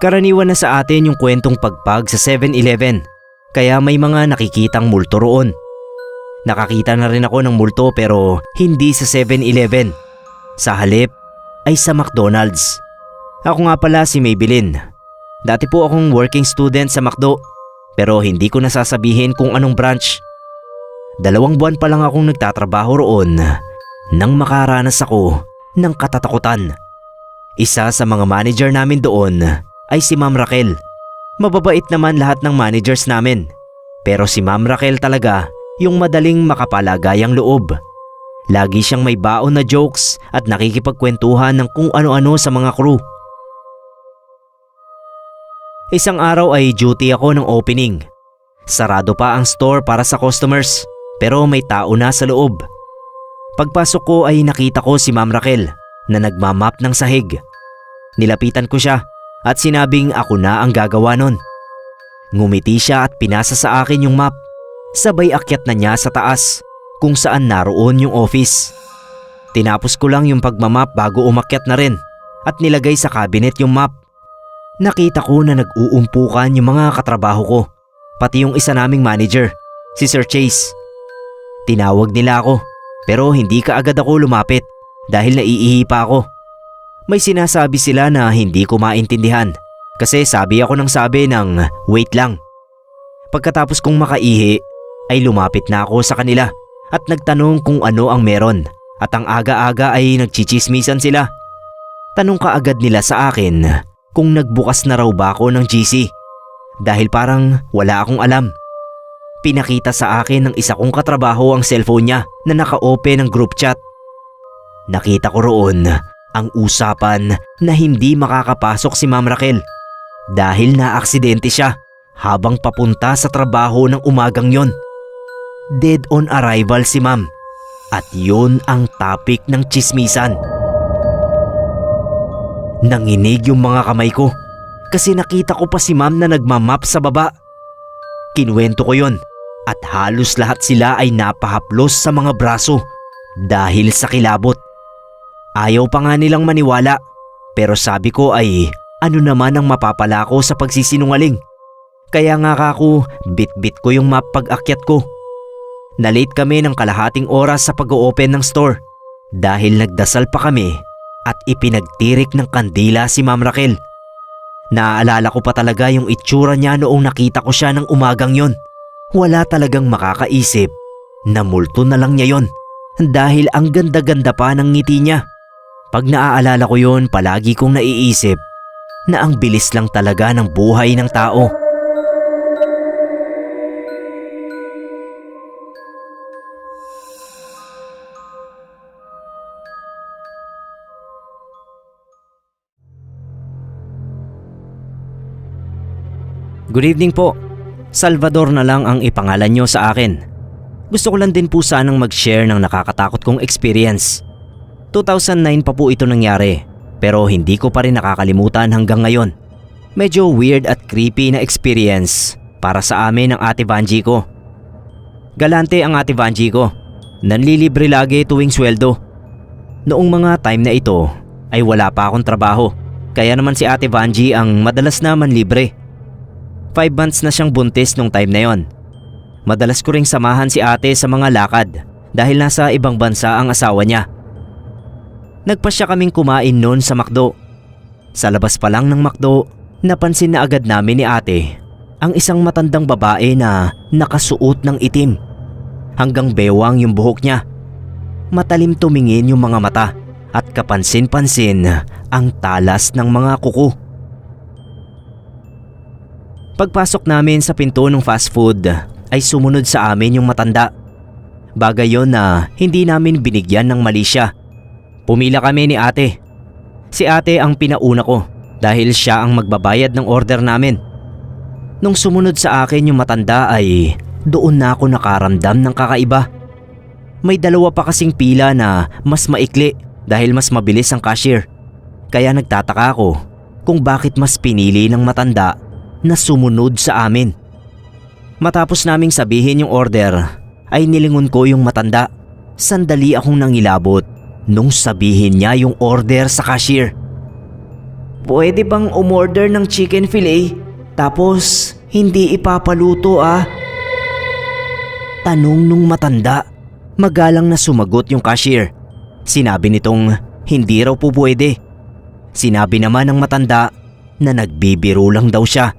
Karaniwan na sa atin yung kwentong pagpag sa 7-Eleven, kaya may mga nakikitang multo roon. Nakakita na rin ako ng multo pero hindi sa 7-Eleven. Sa halip ay sa McDonald's. Ako nga pala si Maybelline. Dati po akong working student sa McDo pero hindi ko nasasabihin kung anong branch. 2 buwan pa lang akong nagtatrabaho roon nang makaranas ako ng katatakutan. Isa sa mga manager namin doon ay si Ma'am Raquel. Mababait naman lahat ng managers namin. Pero si Ma'am Raquel talaga yung madaling makapalagayang loob. Lagi siyang may baon na jokes at nakikipagkwentuhan ng kung ano-ano sa mga crew. Isang araw ay duty ako ng opening. Sarado pa ang store para sa customers pero may tao na sa loob. Pagpasok ko ay nakita ko si Ma'am Raquel na nagmamap ng sahig. Nilapitan ko siya at sinabing ako na ang gagawa nun. Ngumiti siya at pinasa sa akin yung map. Sabay akyat na niya sa taas kung saan naroon yung office. Tinapos ko lang yung pagmamap bago umakyat na rin at nilagay sa cabinet yung map. Nakita ko na nag-uumpukan yung mga katrabaho ko, pati yung isa naming manager, si Sir Chase. Tinawag nila ako pero hindi kaagad ako lumapit dahil naiihi pa ako. May sinasabi sila na hindi ko maintindihan kasi sabi ako ng sabi ng wait lang. Pagkatapos kong makaihi ay lumapit na ako sa kanila at nagtanong kung ano ang meron at ang aga-aga ay nagchichismisan sila. Tanong kaagad nila sa akin kung nagbukas na raw ba ako ng GC dahil parang wala akong alam. Pinakita sa akin ng isa kong katrabaho ang cellphone niya na naka-open ng group chat. Nakita ko roon ang usapan na hindi makakapasok si Ma'am Raquel dahil naaksidente siya habang papunta sa trabaho ng umagang yon. Dead on arrival si Ma'am at yun ang topic ng chismisan. Nanginig yung mga kamay ko kasi nakita ko pa si Ma'am na nagmamap sa baba. Kinuwento ko yon at halos lahat sila ay napahaplos sa mga braso dahil sa kilabot. Ayaw pa nga nilang maniwala pero sabi ko ay ano naman ang mapapala ko sa pagsisinungaling. Kaya nga ako bit-bit ko yung map pag-akyat ko. Nalate kami ng kalahating oras sa pag-o-open ng store dahil nagdasal pa kami at ipinagtirik ng kandila si Ma'am Raquel. Naaalala ko pa talaga yung itsura niya noong nakita ko siya ng umagang yon. Wala talagang makakaisip na multo na lang niya yon dahil ang ganda-ganda pa ng ngiti niya. Pag naaalala ko yon, palagi kong naiisip na ang bilis lang talaga ng buhay ng tao. Good evening po. Salvador na lang ang ipangalan nyo sa akin. Gusto ko lang din po sanang mag-share ng nakakatakot kong experience. 2009 pa po ito nangyari pero hindi ko pa rin nakakalimutan hanggang ngayon. Medyo weird at creepy na experience para sa amin ng ate Vanji ko. Galante ang ate Vanji ko. Nanlilibre lagi tuwing sweldo. Noong mga time na ito ay wala pa akong trabaho kaya naman si ate Vanji ang madalas naman libre. 5 months na siyang buntis nung time na yon. Madalas ko ring samahan si ate sa mga lakad dahil nasa ibang bansa ang asawa niya. Nagpasya kaming kumain noon sa McDo. Sa labas pa lang ng McDo, napansin na agad namin ni ate ang isang matandang babae na nakasuot ng itim. Hanggang bewang yung buhok niya. Matalim tumingin yung mga mata at kapansin-pansin ang talas ng mga kuko. Pagpasok namin sa pinto ng fast food ay sumunod sa amin yung matanda. Bagay yon na hindi namin binigyan ng mali siya. Pumila kami ni ate. Si ate ang pinauna ko dahil siya ang magbabayad ng order namin. Nung sumunod sa akin yung matanda ay doon na ako nakaramdam ng kakaiba. May 2 pa kasing pila na mas maikli dahil mas mabilis ang cashier. Kaya nagtataka ako kung bakit mas pinili ng matanda na sumunod sa amin. Matapos naming sabihin yung order ay nilingon ko yung matanda. Sandali akong nangilabot nung sabihin niya yung order sa cashier. Pwede bang umorder ng chicken fillet tapos hindi ipapaluto ah? Tanong nung matanda. Magalang na sumagot yung cashier. Sinabi nitong hindi raw po pwede. Sinabi naman ng matanda na nagbibiro lang daw siya.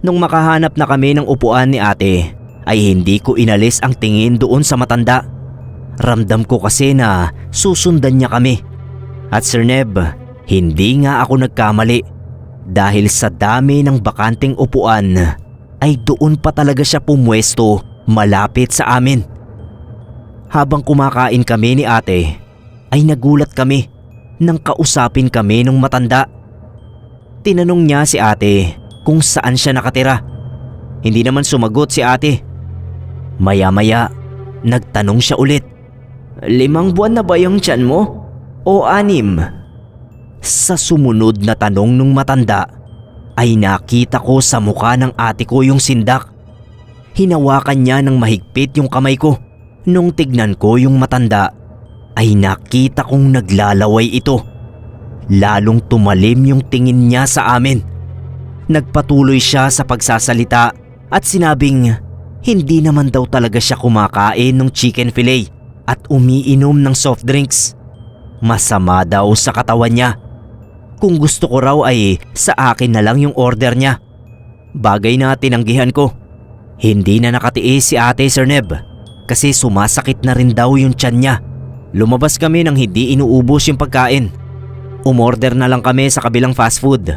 Nung makahanap na kami ng upuan ni ate ay hindi ko inalis ang tingin doon sa matanda. Ramdam ko kasi na susundan niya kami. At Sir Neb, hindi nga ako nagkamali. Dahil sa dami ng bakanting upuan ay doon pa talaga siya pumwesto malapit sa amin. Habang kumakain kami ni ate ay nagulat kami nang kausapin kami ng matanda. Tinanong niya si ate kung saan siya nakatira. Hindi naman sumagot si ate. Maya-maya, nagtanong siya ulit. 5 buwan na ba yung tiyan mo? O 6? Sa sumunod na tanong nung matanda, ay nakita ko sa mukha ng ate ko yung sindak. Hinawakan niya ng mahigpit yung kamay ko. Nung tignan ko yung matanda, ay nakita kong naglalaway ito. Lalong tumalim yung tingin niya sa amin. Nagpatuloy siya sa pagsasalita at sinabing hindi naman daw talaga siya kumakain ng chicken fillet at umiinom ng soft drinks. Masama daw sa katawan niya. Kung gusto ko raw ay sa akin na lang yung order niya. Bagay na tinanggihan ko. Hindi na nakatiis si ate, Sir Neb, kasi sumasakit na rin daw yung tiyan niya. Lumabas kami nang hindi inuubos yung pagkain. Umorder na lang kami sa kabilang fast food.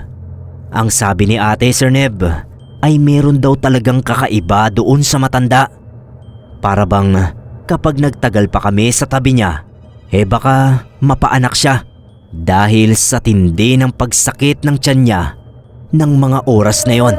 Ang sabi ni ate, Sir Neb, ay meron daw talagang kakaiba doon sa matanda. Para bang kapag nagtagal pa kami sa tabi niya, baka mapaanak siya dahil sa tindi ng pagsakit ng tiyan niya ng mga oras na yon.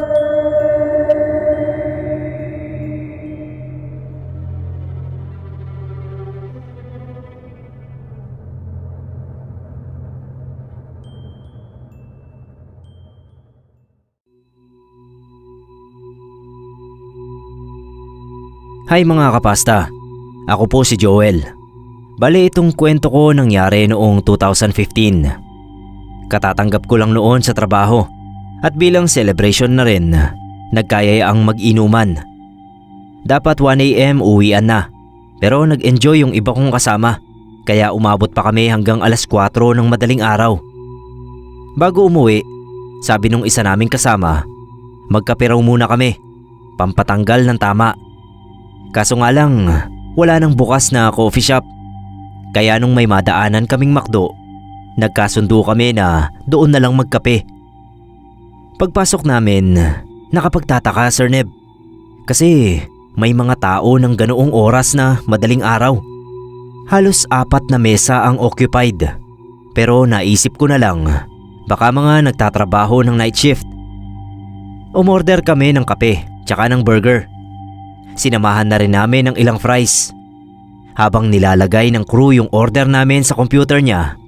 Hi mga kapasta, ako po si Joel. Bale itong kwento ko nangyari noong 2015. Katatanggap ko lang noon sa trabaho at bilang celebration na rin, nagkayayaang mag-inuman. Dapat 1 AM uwian na, pero nag-enjoy yung iba kong kasama kaya umabot pa kami hanggang alas 4 ng madaling araw. Bago umuwi, sabi nung isa naming kasama, magkape raw muna kami, pampatanggal ng tama. Kaso nga lang, wala nang bukas na coffee shop. Kaya nung may madaanan kaming McDo, nagkasundo kami na doon na lang magkape. Pagpasok namin, nakapagtataka Sir Neb. Kasi may mga tao ng ganoong oras na madaling araw. Halos 4 na mesa ang occupied. Pero naisip ko na lang, baka mga nagtatrabaho ng night shift. Umorder kami ng kape tsaka ng burger. Sinamahan na rin namin ng ilang fries. Habang nilalagay ng crew yung order namin sa computer niya,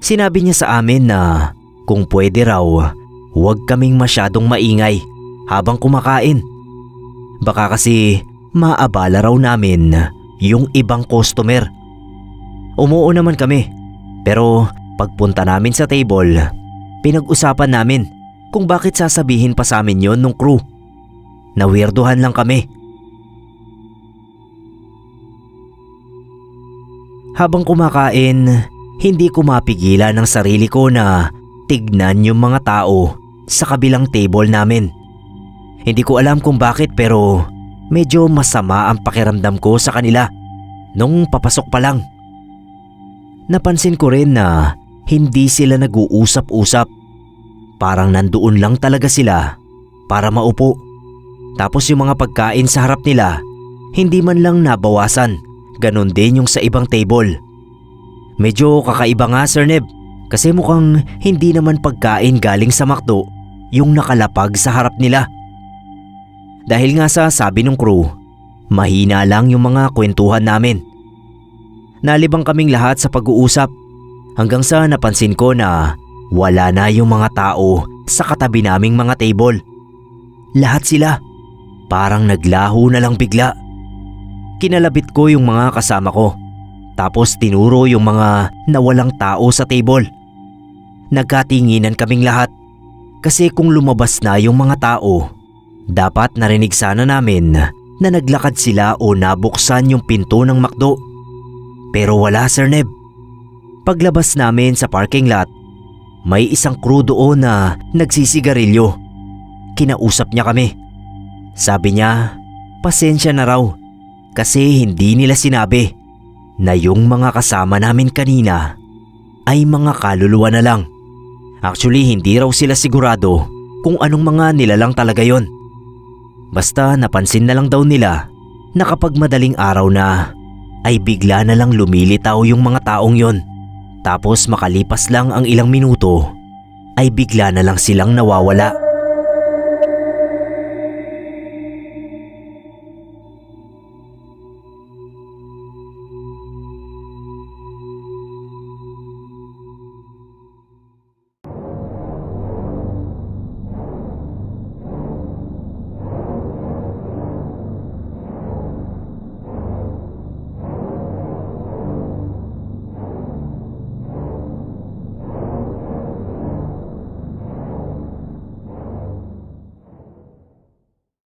sinabi niya sa amin na kung pwede raw, huwag kaming masyadong maingay habang kumakain. Baka kasi maabala raw namin yung ibang customer. Umuo naman kami, pero pagpunta namin sa table, pinag-usapan namin kung bakit sasabihin pa sa amin yon nung crew. Nawirduhan lang kami. Habang kumakain, hindi ko mapigilan ang sarili ko na tignan yung mga tao sa kabilang table namin. Hindi ko alam kung bakit pero medyo masama ang pakiramdam ko sa kanila nung papasok pa lang. Napansin ko rin na hindi sila nag-uusap-usap. Parang nandoon lang talaga sila para maupo. Tapos yung mga pagkain sa harap nila, hindi man lang nabawasan. Ganon din yung sa ibang table. Medyo kakaiba nga Sir Neb, kasi mukhang hindi naman pagkain galing sa McDo yung nakalapag sa harap nila. Dahil nga sa sabi ng crew, mahina lang yung mga kwentuhan namin. Nalibang kaming lahat sa pag-uusap hanggang sa napansin ko na wala na yung mga tao sa katabi naming mga table. Lahat sila parang naglaho na lang bigla. Kinalabit ko yung mga kasama ko, tapos tinuro yung mga nawalang tao sa table. Nagkatinginan kaming lahat. Kasi kung lumabas na yung mga tao, dapat narinig sana namin na naglakad sila o nabuksan yung pinto ng McDo. Pero wala, Sir Neb. Paglabas namin sa parking lot, may isang crew doon na nagsisigarilyo. Kinausap niya kami. Sabi niya, pasensya na raw kasi hindi nila sinabi na yung mga kasama namin kanina ay mga kaluluwa na lang. Actually, hindi raw sila sigurado kung anong mga nilalang talaga yon. Basta napansin na lang daw nila na kapag madaling araw na ay bigla na lang lumilitaw yung mga taong yon. Tapos makalipas lang ang ilang minuto ay bigla na lang silang nawawala.